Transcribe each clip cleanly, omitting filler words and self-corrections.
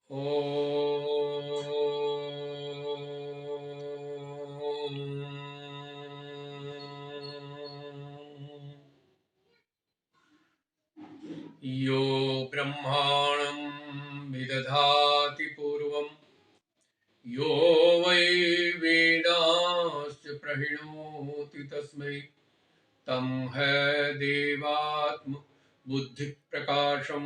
यो ब्रह्माणं विदधाति पूर्वं यो वै वेदांश्च प्रहिणोति तस्मै तं है देवात्म बुद्धिप्रकाशं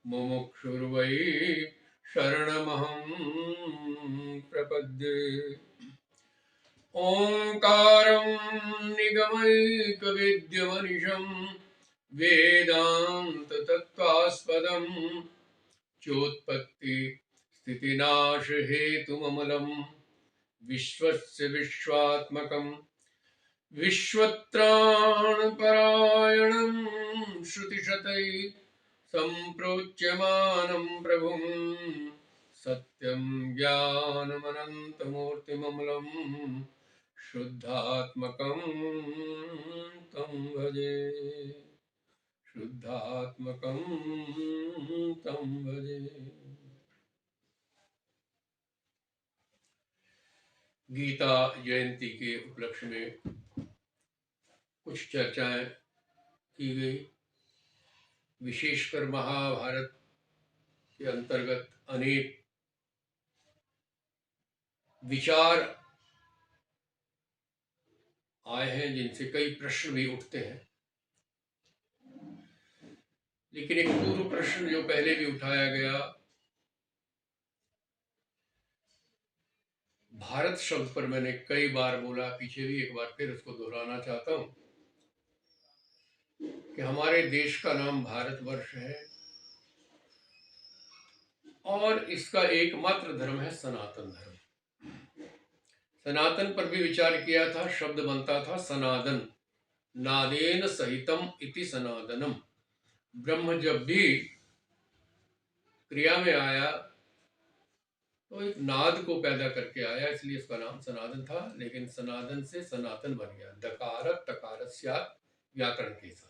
मुमुक्षुर्वै शरणमहं प्रपद्ये। ओंकारं निगमैकवेद्यमनिशं वेदान्ततत्त्वास्पदं चोत्पत्ति स्थितिनाशहेतुममलं विश्वस्य विश्वात्मकं विश्वत्राणपरायणं श्रुतिशतैः सम्प्रोच्यमानं प्रभुं सत्यं ज्ञानमनन्तमूर्तिममलं शुद्धात्मकं तं भजे। शुद्धात्मकं तं भजे। गीता जयंती के उपलक्ष्य में कुछ चर्चाएं की गई। विशेषकर महाभारत के अंतर्गत अनेक विचार आए हैं जिनसे कई प्रश्न भी उठते हैं। लेकिन एक पूर्व प्रश्न जो पहले भी उठाया गया, भारत शब्द पर मैंने कई बार बोला, पीछे भी एक बार फिर उसको दोहराना चाहता हूं कि हमारे देश का नाम भारतवर्ष है और इसका एकमात्र धर्म है सनातन धर्म। सनातन पर भी विचार किया था, शब्द बनता था सनादन, नादेन सहितम इति सनातनम। ब्रह्म जब भी क्रिया में आया तो एक नाद को पैदा करके आया, इसलिए इसका नाम सनातन था। लेकिन सनातन से सनातन बन गया, दकार तकार व्याकरण के साथ।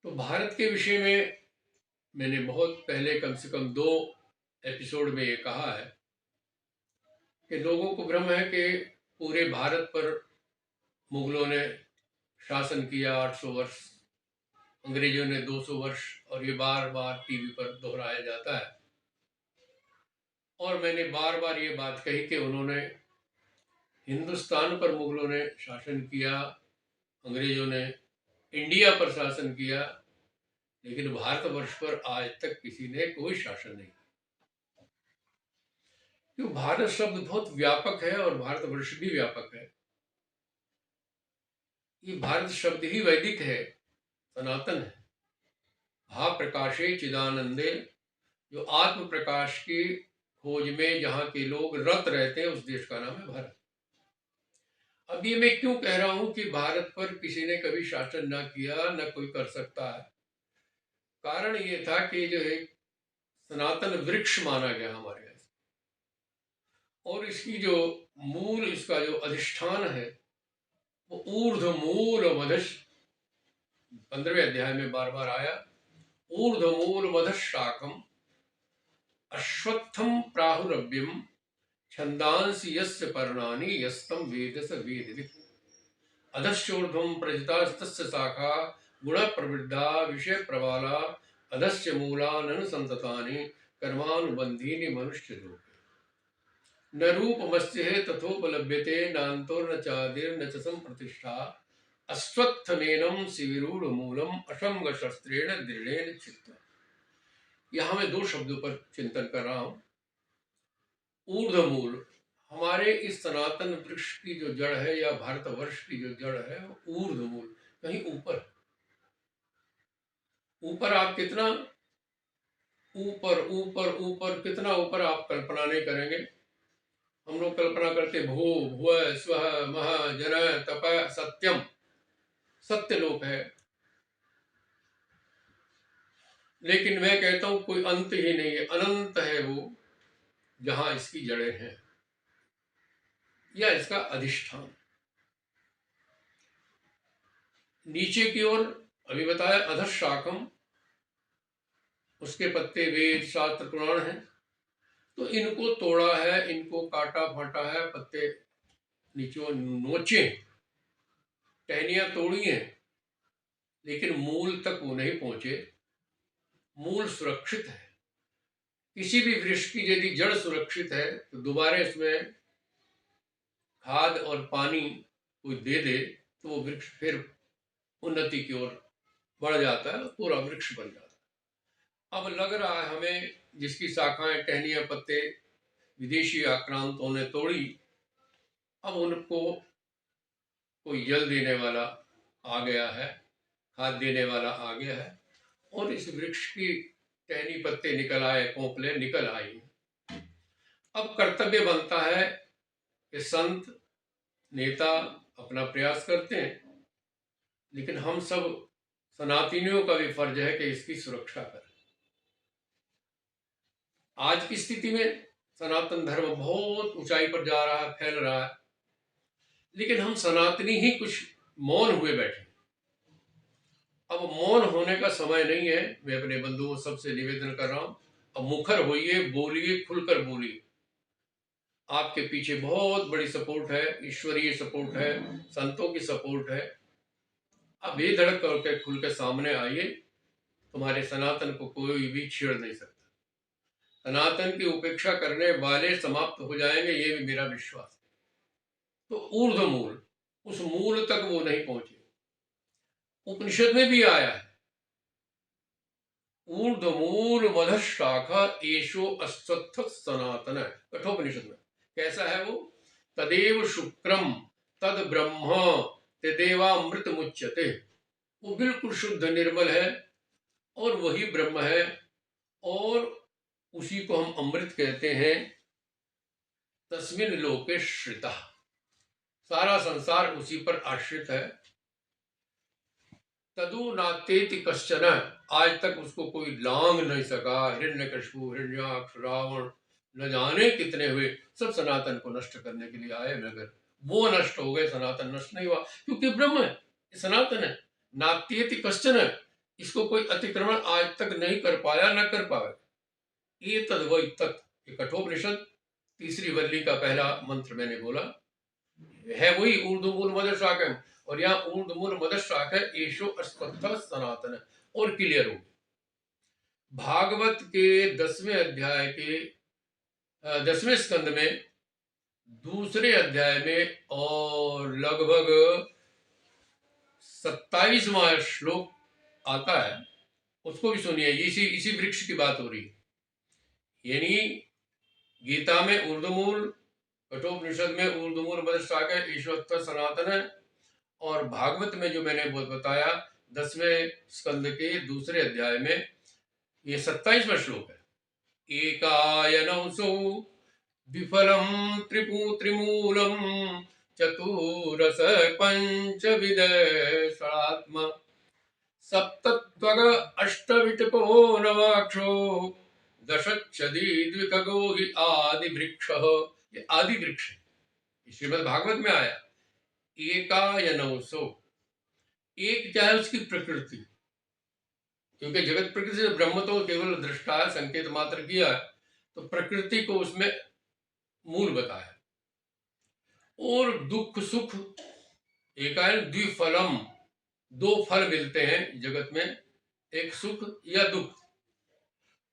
तो भारत के विषय में मैंने बहुत पहले कम से कम 2 एपिसोड में ये कहा है कि लोगों को भ्रम है कि पूरे भारत पर मुगलों ने शासन किया 800 वर्ष, अंग्रेजों ने 200 वर्ष, और ये बार बार टीवी पर दोहराया जाता है। और मैंने बार बार ये बात कही कि उन्होंने हिंदुस्तान पर मुगलों ने शासन किया, अंग्रेजों ने इंडिया पर शासन किया, लेकिन भारतवर्ष पर आज तक किसी ने कोई शासन नहीं। क्यों? भारत शब्द बहुत व्यापक है और भारतवर्ष भी व्यापक है। ये भारत शब्द ही वैदिक है, सनातन है। भा प्रकाशे चिदानंदे, जो आत्म प्रकाश की खोज में जहां के लोग रत रहते हैं, उस देश का नाम है भारत। अब ये मैं क्यों कह रहा हूं कि भारत पर किसी ने कभी शासन ना किया, ना कोई कर सकता है? कारण ये था कि जो है सनातन वृक्ष माना गया हमारे यहाँ, और इसकी जो मूल, इसका जो अधिष्ठान है वो ऊर्ध्व मूल मधश, 15वें अध्याय में बार बार आया, ऊर्ध्व मूल मधश शाखम अश्वत्थम प्राहुरव्यम छंदांसि यस्य पर्णानि यस्तम वेद स वेदवित् अधश्चोर्ध्वं प्रजितास्तस्य शाखा गुण प्रवृद्धा विषय प्रवाला अधश्च मूलाननुसंततानि कर्मानुबंधीनि मनुष्य लोके न रूपमस्य तथोपलभ्यते नान्तो न चादिर्न च संप्रतिष्ठा अश्वत्थमेनं शिविरूढ़ मूलम अशंग शस्त्रेण दृढ़ेन चित्त। यहां मैं 2 शब्दों पर चिंतन कर रहा हूं। ऊर्ध्व मूल, हमारे इस सनातन वृक्ष की जो जड़ है या भारतवर्ष की जो जड़ है वो ऊर्ध्व मूल, कहीं ऊपर। ऊपर आप कितना ऊपर ऊपर ऊपर, कितना ऊपर आप कल्पना नहीं करेंगे। हम लोग कल्पना करते भू भुव स्व मह जन तप सत्यम, सत्य लोक है, लेकिन मैं कहता हूं कोई अंत ही नहीं है, अनंत है वो, जहां इसकी जड़ें हैं या इसका अधिष्ठान। नीचे की ओर अभी बताया अधशाखम, उसके पत्ते वेद शास्त्र पुराण हैं। तो इनको तोड़ा है, इनको काटा फाटा है, पत्ते नीचे नोचे, टहनियां तोड़ी हैं, लेकिन मूल तक वो नहीं पहुंचे। मूल सुरक्षित है। किसी भी वृक्ष की यदि जड़ सुरक्षित है तो दोबारा इसमें खाद और पानी कोई दे दे तो वो वृक्ष फिर उन्नति की ओर बढ़ जाता है, पूरा वृक्ष बन जाता है। अब लग रहा है हमें, जिसकी शाखाएं टहनियां पत्ते विदेशी आक्रांतों ने तोड़ी, अब उनको कोई जल देने वाला आ गया है, खाद देने वाला आ गया है, और इस वृक्ष की टहनी पत्ते निकल आए, कोंपले निकल आई। अब कर्तव्य बनता है कि संत नेता अपना प्रयास करते हैं, लेकिन हम सब सनातनियों का भी फर्ज है कि इसकी सुरक्षा करें। आज की स्थिति में सनातन धर्म बहुत ऊंचाई पर जा रहा है, फैल रहा है, लेकिन हम सनातनी ही कुछ मौन हुए बैठे। अब मौन होने का समय नहीं है। मैं अपने बंधुओं सबसे निवेदन कर रहा हूं, अब मुखर होइए, बोलिए, खुलकर बोलिए। आपके पीछे बहुत बड़ी सपोर्ट है, ईश्वरीय सपोर्ट है, संतों की सपोर्ट है। अब बेधड़क करके खुल के सामने आइए, तुम्हारे सनातन को कोई भी छेड़ नहीं सकता। सनातन की उपेक्षा करने वाले समाप्त हो जाएंगे, ये भी मेरा विश्वास है। तो ऊर्ध्व मूल, उस मूल तक वो नहीं पहुंचे। उपनिषद में भी आया है, ऊर्ध्व मूल मध शाखा एशो अश्वत्थ सनातन। कठोपनिषद में कैसा है वो? तदेव शुक्रम तद ब्रह्म तदेवामृत मुच्यते। वो बिल्कुल शुद्ध निर्मल है और वही ब्रह्म है, और उसी को हम अमृत कहते हैं। तस्मिन लोके श्रिता, सारा संसार उसी पर आश्रित है। तदु नातेति कश्चन, आज तक उसको कोई लांग नहीं सका। हिरण्यकशिपु, हिरण्याक्ष, रावण, न जाने कितने हुए, सब सनातन को नष्ट करने के लिए आए, मगर वो नष्ट हो गए, सनातन नष्ट नहीं हुआ, क्योंकि ब्रह्म है, सनातन है। नात्येति कश्चन, इसको कोई अतिक्रमण आज तक नहीं कर पाया, न कर पाए। ये तद वही तत्, कठोपनिषद तीसरी वल्ली का पहला मंत्र मैंने बोला है, वही ऊर्ध्वमूल मद शाकम। और यहाँ ऊर्ध्वमूल मद शाक है, एशो अश्वत्थ सनातन, और क्लियर हो। भागवत के 10वें अध्याय के 10वें स्कंद में दूसरे अध्याय में और लगभग 27वां श्लोक आता है, उसको भी सुनिए। इसी वृक्ष की बात हो रही है। यानी गीता में ऊर्ध्वमूल, कठोपनिषद में ऊर्ध्वमूल मद शाक है, ईश्वत्थ सनातन है, और भागवत में जो मैंने बताया 10वें स्कंद के दूसरे अध्याय में ये 27वां श्लोक है। एकायनौसौ विफलम त्रिमूलम चतुरस पंचविद षडात्म सप्तत्वग अष्टविटपो नवाक्षो दशच्छदी द्विखगो हि आदि वृक्ष। ये आदि वृक्ष श्रीमद् भागवत में आया। एकायनौसौ, एक क्या है उसकी प्रकृति, क्योंकि जगत प्रकृति से ब्रह्म तो केवल दृष्टा है, संकेत मात्र किया है, तो प्रकृति को उसमें मूल बताया। और दुख सुख, एकायन द्विफलम, दो फल मिलते हैं जगत में, एक सुख या दुख।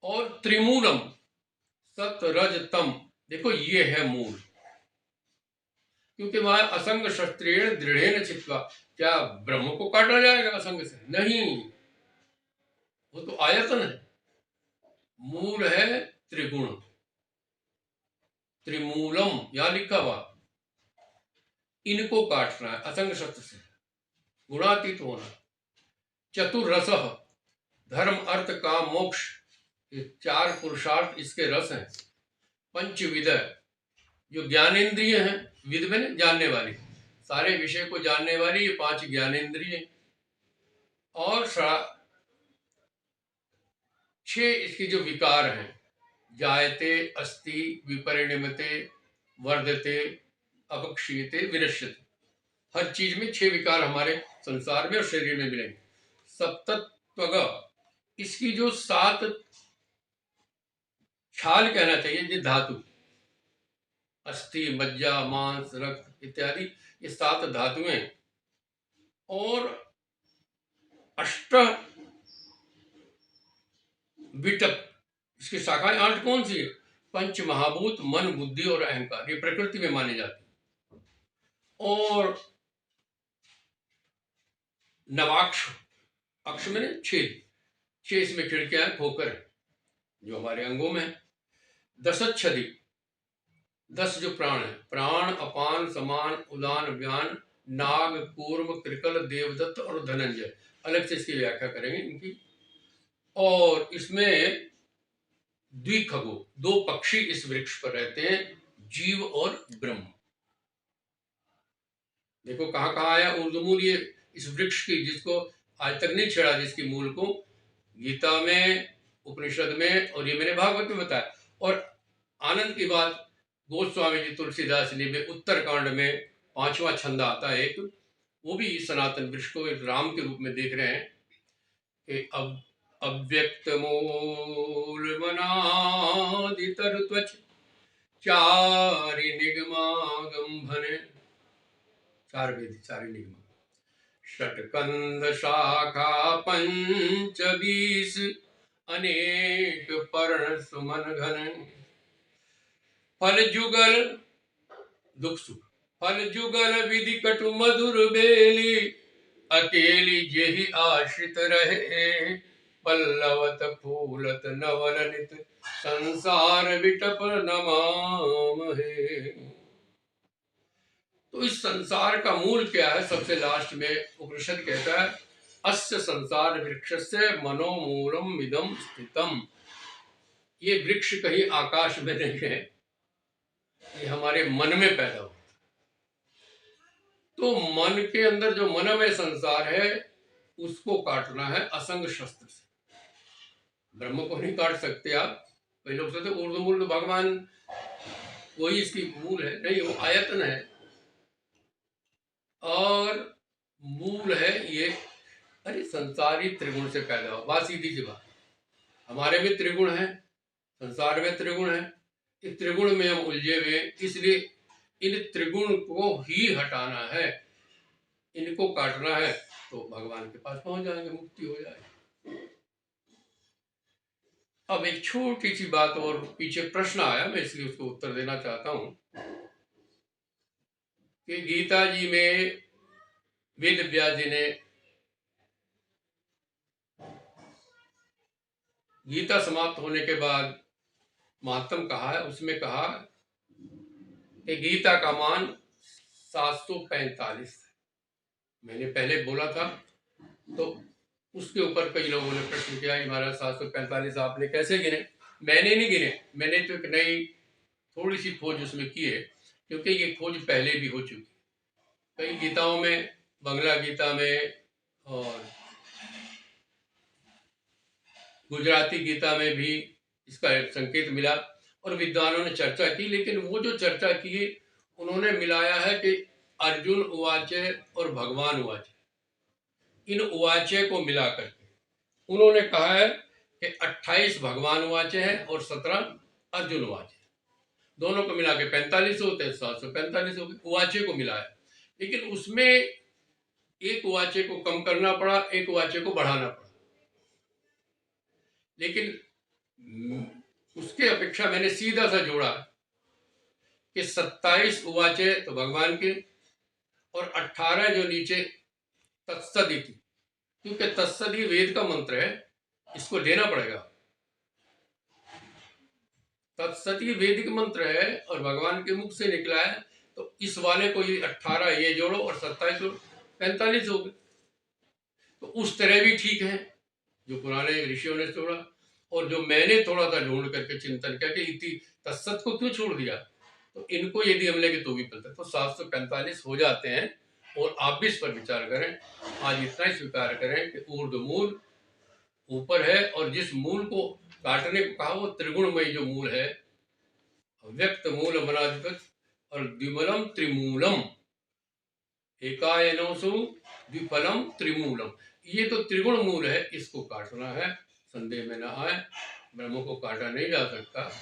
और त्रिमूलम सत रज तम, देखो ये है मूल, क्योंकि वहां असंग शस्त्रेण दृढ़ेन छित्वा। क्या ब्रह्म को काटा जाएगा असंग से? नहीं, वो तो आयतन है। मूल है त्रिगुण, त्रिमूलम यहां लिखा हुआ, इनको काटना है असंग शस्त्र से, गुणातीत होना। चतुर्रस, धर्म अर्थ काम मोक्ष, ये चार पुरुषार्थ इसके रस हैं। पंचविद, जो ज्ञानेन्द्रिय हैं, विद में जानने वाली, सारे विषय को जानने वाली ये 5 ज्ञानेन्द्रिय। और 6 इसके जो विकार हैं, जायते, अस्ति, विपरिणमते, वर्धते, अपक्षीयते, विनश्यते। हर चीज में 6 विकार हमारे संसार में और शरीर में मिलेंगे। सप्तत्वग, इसकी जो 7 छाल कहना चाहिए, ये धातु, अस्थि, मज्जा, मांस, रक्त इत्यादि, ये 7 धातुएं, और अष्ट विटप, इसकी शाखाएं 8 कौन सी है? पंच महाभूत, मन, बुद्धि और अहंकार, ये प्रकृति में माने जाते हैं। और नवाक्ष, अक्ष में छेद, 6 इसमें खिड़कियां हैं, खोकर है, जो हमारे अंगों में है। दशच्छदी, 10 जो प्राण है, प्राण, अपान, समान, उदान, व्यान, नाग, कूर्म, कृकल, देवदत्त और धनंजय, अलग से इसकी व्याख्या करेंगे इनकी। और इसमें द्विखगो, 2 पक्षी इस वृक्ष पर रहते हैं, जीव और ब्रह्म। देखो कहाँ कहाँ आया ऊर्ध्वमूल, ये इस वृक्ष की, जिसको आज तक नहीं छेड़ा, जिसकी मूल को गीता में, उपनिषद में, और ये मैंने भागवत में बताया। और आनंद की बात, गोस्वामी जी तुलसीदास ने भी उत्तरकांड में 5वां छंद आता है एक, वो भी सनातन वृक्ष को एक राम के रूप में देख रहे हैं कि अब अव्यक्त मूल मनादितर त्वच चारि निगमागम भने, 4 वेद, 4 निगम, षटकंद शाखा 25 अनेक पर्ण सुमन घन, फल जुगल, दुख सुख, फल जुगल विधि कटु मधुर बेली, अकेली जेहि आश्रित रहे, पल्लवत फूलत नवललित, संसार विटप नमामहे। तो इस संसार का मूल क्या है? सबसे लास्ट में उपनिषद कहता है, अस्य संसार वृक्षस्य मनोमूलम इदम स्थितम। ये वृक्ष कहीं आकाश में नहीं है, ये हमारे मन में पैदा हुआ। तो मन के अंदर जो मनमय संसार है, उसको काटना है असंग शस्त्र से। ब्रह्म को नहीं काट सकते आप। कई लोग सोचते ऊर्ध्वमूल तो भगवान वही इसकी मूल है, नहीं, वो आयतन है, और मूल है ये। अरे संसार ही त्रिगुण से पैदा हुआ, बात सीधी सी बात। हमारे भी त्रिगुण है, संसार में त्रिगुण है, इस त्रिगुण में हम उलझे हुए, इसलिए इन त्रिगुण को ही हटाना है, इनको काटना है, तो भगवान के पास पहुंच जाएंगे, मुक्ति हो जाएगी। अब एक छोटी सी बात, और पीछे प्रश्न आया, मैं इसलिए उसको उत्तर देना चाहता हूं कि गीता जी में वेद व्यास जी ने गीता समाप्त होने के बाद महात्म कहा है, उसमें कहा कि गीता का मान 745 है। मैंने पहले बोला था, तो उसके ऊपर कई लोगों ने प्रश्न किया, हमारा 745 आपने कैसे गिने? मैंने नहीं गिने, मैंने तो एक नई थोड़ी सी खोज उसमें की है, क्योंकि ये खोज पहले भी हो चुकी। कई गीताओं में, बंगला गीता में और गुजराती गीता में भी इसका संकेत मिला, और विद्वानों ने चर्चा की, लेकिन वो जो चर्चा की उन्होंने मिलाया है कि अर्जुन उवाचे और भगवान उवाचे, इन उवाचे को मिला करके उन्होंने कहा है कि 28 भगवान उवाचे हैं और 17 अर्जुन उवाचे, दोनों को मिला के 45 होते हैं, 745 हो गए, उवाचे को मिला है। लेकिन उसमें एक उवाचे को कम करना पड़ा, एक उवाचे को बढ़ाना पड़ा, लेकिन उसके अपेक्षा मैंने सीधा सा जोड़ा कि 27 उवाचे तो भगवान के, और 18 जो नीचे तत्सदिति, क्योंकि तत्सदी वेद का मंत्र है, इसको लेना पड़ेगा। तत्सदी वैदिक मंत्र है और भगवान के मुख से निकला है, तो इस वाले को ये 18 ये जोड़ो और 27 जोड़ो, 45 हो गए। तो उस तरह भी ठीक है जो पुराने ऋषियों ने जोड़ा, और जो मैंने थोड़ा सा ढूंढ करके चिंतन किया कि इति तत्सत को क्यों छोड़ दिया, तो इनको यदि हम लेके तो भी पलता, तो 745 हो जाते हैं। और आप भी इस पर विचार करें, आज इतना ही स्वीकार करें कि ऊर्ध्वमूल ऊपर है, और जिस मूल को काटने को कहा वो त्रिगुणमयी जो मूल है, अव्यक्त मूल मनाधिपत और द्विमलम त्रिमूलम, एकायनोसु द्विफलम त्रिमूलम, ये तो त्रिगुण मूल है, इसको काटना है। संदेह में न आए, ब्रह्म को काटा नहीं जा सकता,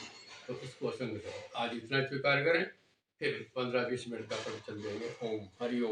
तो उसको असंग करो। आज इतना स्वीकार करें, फिर 15-20 मिनट का प्रवचन देंगे। ओम हरि ओम।